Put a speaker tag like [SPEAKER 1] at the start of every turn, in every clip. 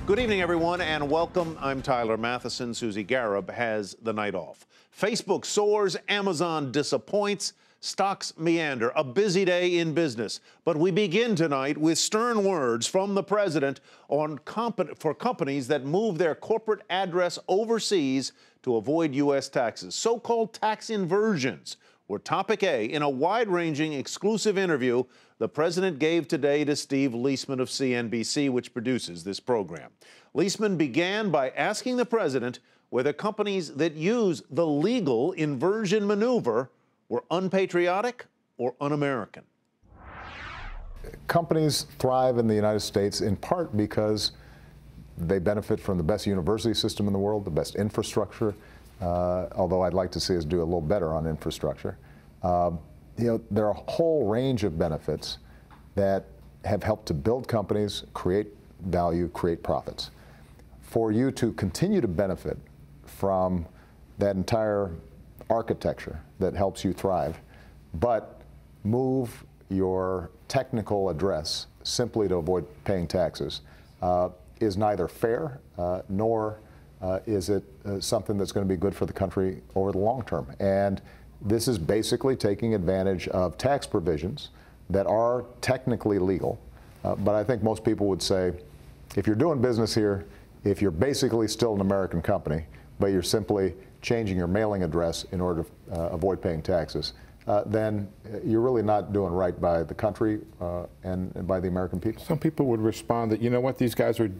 [SPEAKER 1] Good evening, everyone, and welcome. I'm Tyler Matheson. Susie Garib has the night off. Facebook soars, Amazon disappoints, stocks meander. A busy day in business. But we begin tonight with stern words from the president for companies that move their corporate address overseas to avoid U.S. taxes. So-called tax inversions were topic A in a wide-ranging exclusive interview the president gave today to Steve Liesman of CNBC, which produces this program. Liesman began by asking the president whether companies that use the legal inversion maneuver were unpatriotic or un-American.
[SPEAKER 2] Companies thrive in the United States in part because they benefit from the best university system in the world, the best infrastructure, although I'd like to see us do a little better on infrastructure. There are a whole range of benefits that have helped to build companies, create value, create profits. For you to continue to benefit from that entire architecture that helps you thrive, but move your technical address simply to avoid paying taxes, is neither fair nor is it something that's going to be good for the country over the long term. And this is basically taking advantage of tax provisions that are technically legal. But I think most people would say, if you're doing business here, if you're basically still an American company, but you're simply changing your mailing address in order to avoid paying taxes, then you're really not doing right by the country and by the American people.
[SPEAKER 3] Some people would respond that, you know what, these guys are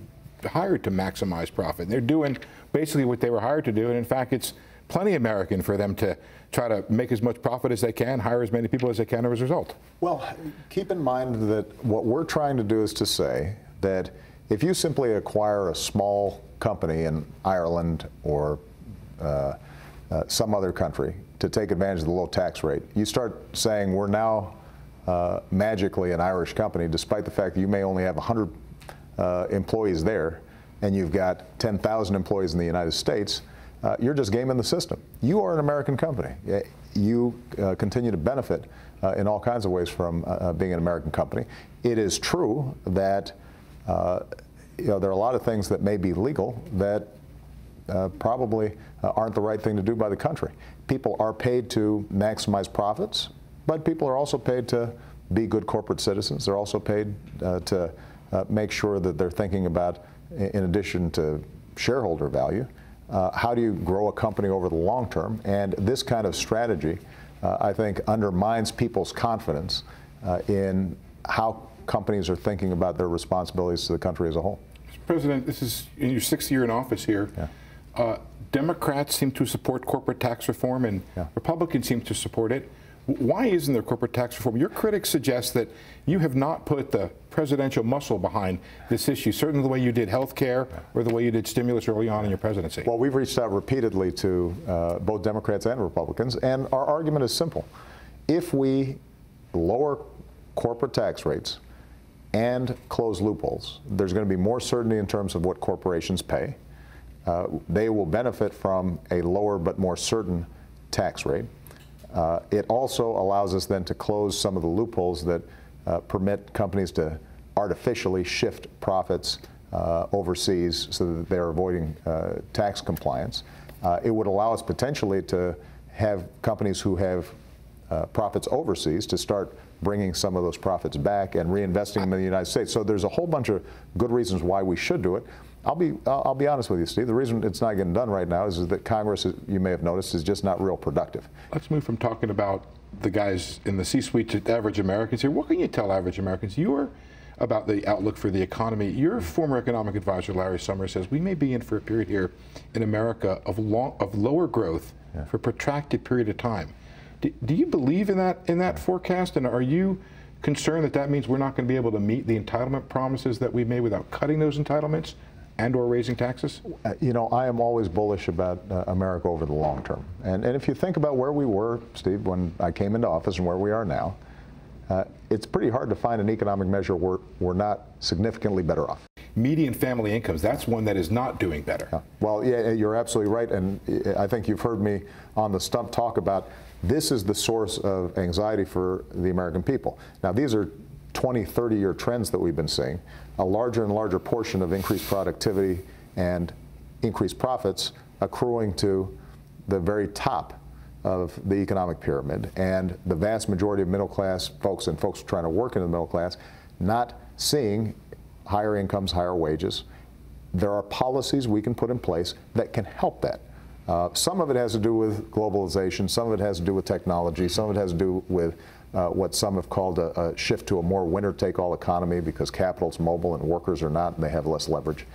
[SPEAKER 3] hired to maximize profit. They're doing basically what they were hired to do, and in fact, it's plenty American for them to try to make as much profit as they can, hire as many people as they can as a result.
[SPEAKER 2] Well, keep in mind that what we're trying to do is to say that if you simply acquire a small company in Ireland or some other country to take advantage of the low tax rate, you start saying we're now magically an Irish company, despite the fact that you may only have 100 employees there and you've got 10,000 employees in the United States. You're just gaming the system. You are an American company. You continue to benefit in all kinds of ways from being an American company. It is true that there are a lot of things that may be legal that probably aren't the right thing to do by the country. People are paid to maximize profits, but people are also paid to be good corporate citizens. They're also paid to make sure that they're thinking about, in addition to shareholder value, how do you grow a company over the long term? And this kind of strategy, I think, undermines people's confidence in how companies are thinking about their responsibilities to the country as a whole.
[SPEAKER 3] Mr. President, this is in your 6th year in office here. Yeah. Democrats seem to support corporate tax reform, and Republicans seem to support it. Why isn't there corporate tax reform? Your critics suggest that you have not put the presidential muscle behind this issue, certainly the way you did health care or the way you did stimulus early on in your presidency.
[SPEAKER 2] Well, we've reached out repeatedly to both Democrats and Republicans, and our argument is simple. If we lower corporate tax rates and close loopholes, there's going to be more certainty in terms of what corporations pay. They will benefit from a lower but more certain tax rate. It also allows us then to close some of the loopholes that permit companies to artificially shift profits overseas so that they're avoiding tax compliance. It would allow us potentially to have companies who have profits overseas to start bringing some of those profits back and reinvesting them in the United States. So there's a whole bunch of good reasons why we should do it. I'll be honest with you, Steve. The reason it's not getting done right now is that Congress, you may have noticed, is just not real productive.
[SPEAKER 3] Let's move from talking about the guys in the C-suite to average Americans here. What can you tell average Americans? You're about the outlook for the economy. Your former economic advisor, Larry Summers, says we may be in for a period here in America of lower growth for a protracted period of time. Do you believe in that forecast? And are you concerned that that means we're not going to be able to meet the entitlement promises that we made without cutting those entitlements and or raising taxes?
[SPEAKER 2] You know, I am always bullish about America over the long term. And if you think about where we were, Steve, when I came into office and where we are now, it's pretty hard to find an economic measure where we're not significantly better off.
[SPEAKER 3] Median family incomes, that's one that is not doing better.
[SPEAKER 2] Well, yeah, you're absolutely right. And I think you've heard me on the stump talk about this is the source of anxiety for the American people. Now, these are 20, 30-year trends that we've been seeing. a larger and larger portion of increased productivity and increased profits accruing to the very top of the economic pyramid, and the vast majority of middle class folks and folks trying to work in the middle class not seeing higher incomes, higher wages. There are policies we can put in place that can help that. Some of it has to do with globalization, some of it has to do with technology, some of it has to do with what some have called a shift to a more winner-take-all economy because capital's mobile and workers are not, and they have less leverage.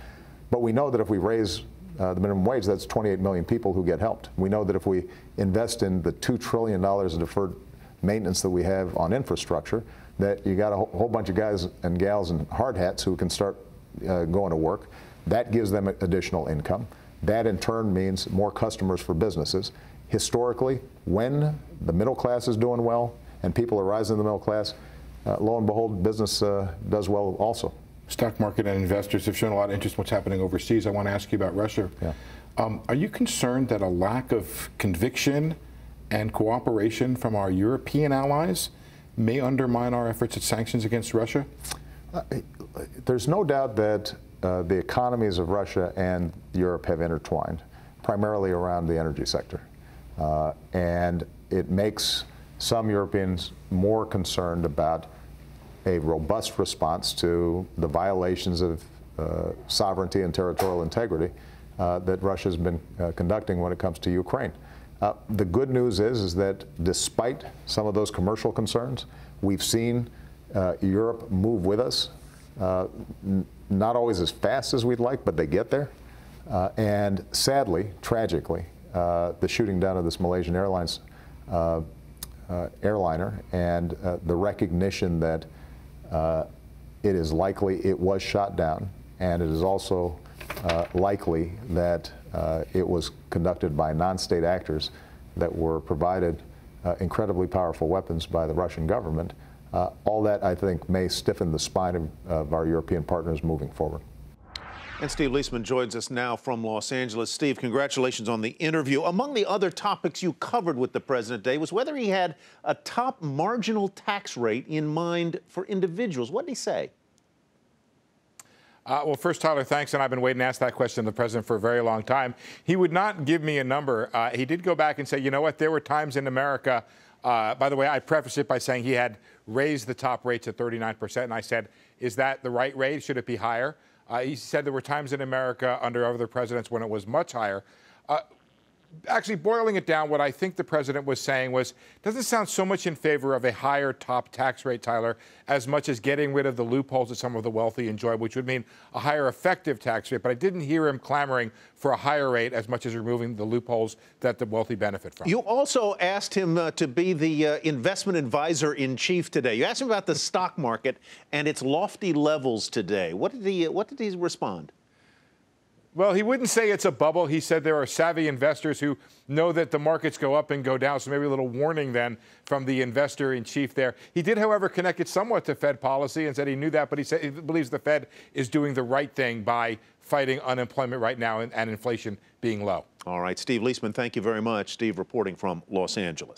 [SPEAKER 2] But we know that if we raise the minimum wage, that's 28 million people who get helped. We know that if we invest in the $2 trillion of deferred maintenance that we have on infrastructure, that you got a whole bunch of guys and gals in hard hats who can start going to work. That gives them additional income. That in turn means more customers for businesses. Historically, when the middle class is doing well and people are rising in the middle class, lo and behold, business does well also.
[SPEAKER 3] Stock market and investors have shown a lot of interest in what's happening overseas. I want to ask you about Russia.
[SPEAKER 2] Yeah.
[SPEAKER 3] Are you concerned that a lack of conviction and cooperation from our European allies may undermine our efforts at sanctions against Russia?
[SPEAKER 2] There's no doubt that the economies of Russia and Europe have intertwined, primarily around the energy sector. And it makes some Europeans more concerned about a robust response to the violations of sovereignty and territorial integrity that Russia's been conducting when it comes to Ukraine. The good news is that despite some of those commercial concerns, we've seen Europe move with us, not always as fast as we'd like, but they get there. And sadly, tragically, the shooting down of this Malaysian Airlines airliner and the recognition that it is likely it was shot down, and it is also likely that it was conducted by non-state actors that were provided incredibly powerful weapons by the Russian government. All that, I think, may stiffen the spine of our European partners moving forward.
[SPEAKER 1] And Steve Liesman joins us now from Los Angeles. Steve, congratulations on the interview. Among the other topics you covered with the president today was whether he had a top marginal tax rate in mind for individuals. What did he say?
[SPEAKER 3] Well, first, Tyler, thanks, and I've been waiting to ask that question to the president for a very long time. He would not give me a number. He did go back and say, you know what, there were times in America, by the way, I preface it by saying he had raised the top rate to 39%, and I said, is that the right rate? Should it be higher? He said there were times in America under other presidents when it was much higher. Actually, boiling it down, what I think the president was saying was, doesn't sound so much in favor of a higher top tax rate, Tyler, as much as getting rid of the loopholes that some of the wealthy enjoy, which would mean a higher effective tax rate. But I didn't hear him clamoring for a higher rate as much as removing the loopholes that the wealthy benefit from.
[SPEAKER 1] You also asked him to be the investment advisor in chief today. You asked him about the stock market and its lofty levels today. What did he respond?
[SPEAKER 3] Well, he wouldn't say it's a bubble. He said there are savvy investors who know that the markets go up and go down, so maybe a little warning then from the investor-in-chief there. He did, however, connect it somewhat to Fed policy and said he knew that, but he said he believes the Fed is doing the right thing by fighting unemployment right now and inflation being low.
[SPEAKER 1] All right, Steve Liesman, thank you very much. Steve reporting from Los Angeles.